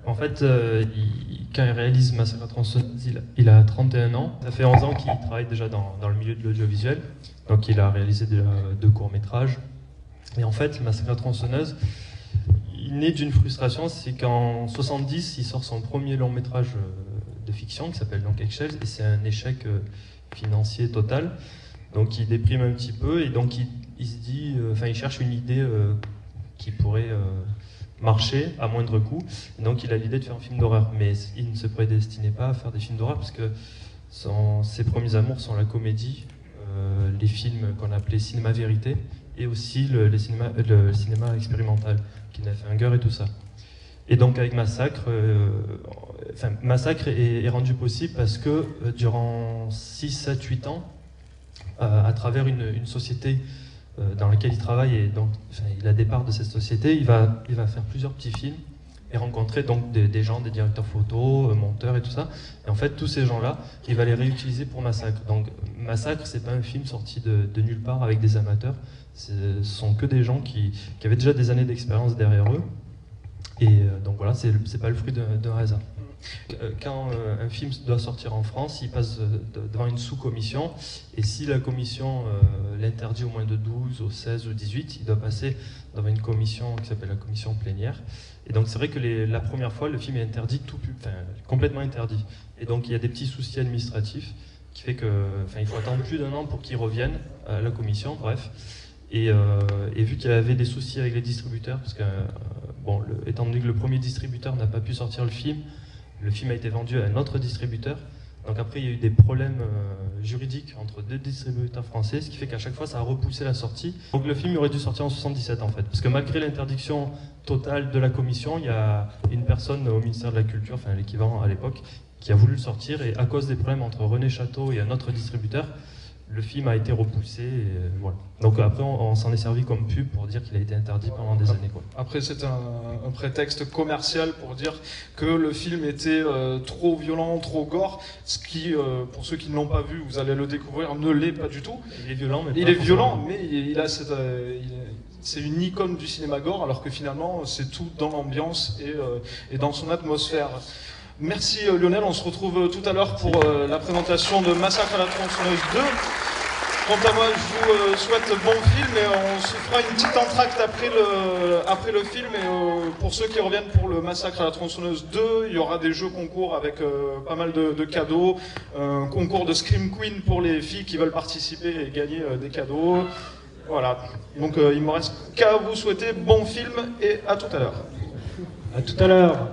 En fait, quand il réalise Massacre à la tronçonneuse, il a 31 ans. Ça fait 11 ans qu'il travaille déjà dans le milieu de l'audiovisuel. Donc il a réalisé déjà 2 courts-métrages. Et en fait, Massacre à la tronçonneuse, il naît d'une frustration, c'est qu'en 70, il sort son premier long-métrage de fiction qui s'appelle Long Eggshells, et c'est un échec financier total. Donc il déprime un petit peu, et donc il se dit, il cherche une idée qui pourrait marcher à moindre coût. Et donc il a l'idée de faire un film d'horreur, mais il ne se prédestinait pas à faire des films d'horreur parce que ses premiers amours sont la comédie, les films qu'on appelait cinéma vérité, et aussi le cinéma expérimental, Knife et tout ça. Et donc avec Massacre, Massacre est rendu possible parce que durant 6, 7, 8 ans, à travers une société dans laquelle il travaille, et donc il a des parts de cette société, il va faire plusieurs petits films et rencontrer donc des gens, des directeurs photos, monteurs et tout ça. Et en fait, tous ces gens-là, il va les réutiliser pour Massacre. Donc Massacre, c'est pas un film sorti de nulle part avec des amateurs. Ce sont que des gens qui avaient déjà des années d'expérience derrière eux. Et donc voilà, c'est pas le fruit d'un hasard. Quand un film doit sortir en France, il passe devant une sous-commission, et si la commission l'interdit au moins de 12, au 16 ou 18, il doit passer devant une commission qui s'appelle la commission plénière. Et donc c'est vrai que la première fois, le film est interdit, complètement interdit. Et donc il y a des petits soucis administratifs qui fait qu'il faut attendre plus d'1 an pour qu'ils reviennent à la commission, bref. Et vu qu'il y avait des soucis avec les distributeurs, parce que, étant donné que le premier distributeur n'a pas pu sortir le film a été vendu à un autre distributeur. Donc après, il y a eu des problèmes juridiques entre 2 distributeurs français, ce qui fait qu'à chaque fois, ça a repoussé la sortie. Donc le film aurait dû sortir en 77 en fait, parce que malgré l'interdiction totale de la commission, il y a une personne au ministère de la Culture, enfin l'équivalent à l'époque, qui a voulu le sortir, et à cause des problèmes entre René Château et un autre distributeur, le film a été repoussé, et voilà. Donc après, on s'en est servi comme pub pour dire qu'il a été interdit pendant des années, quoi. Après, c'est un prétexte commercial pour dire que le film était trop violent, trop gore, ce qui, pour ceux qui ne l'ont pas vu, vous allez le découvrir, ne l'est pas du tout. Il est violent, mais il a c'est une icône du cinéma gore, alors que finalement, c'est tout dans l'ambiance et dans son atmosphère. Merci Lionel, on se retrouve tout à l'heure pour la présentation de Massacre à la tronçonneuse 2. Quant à moi, je vous souhaite bon film, et on se fera une petite entracte après le film. Et pour ceux qui reviennent pour le Massacre à la tronçonneuse 2, il y aura des jeux concours avec pas mal de cadeaux, un concours de Scream Queen pour les filles qui veulent participer et gagner des cadeaux. Voilà, donc il ne me reste qu'à vous souhaiter bon film et à tout à l'heure. À tout à l'heure.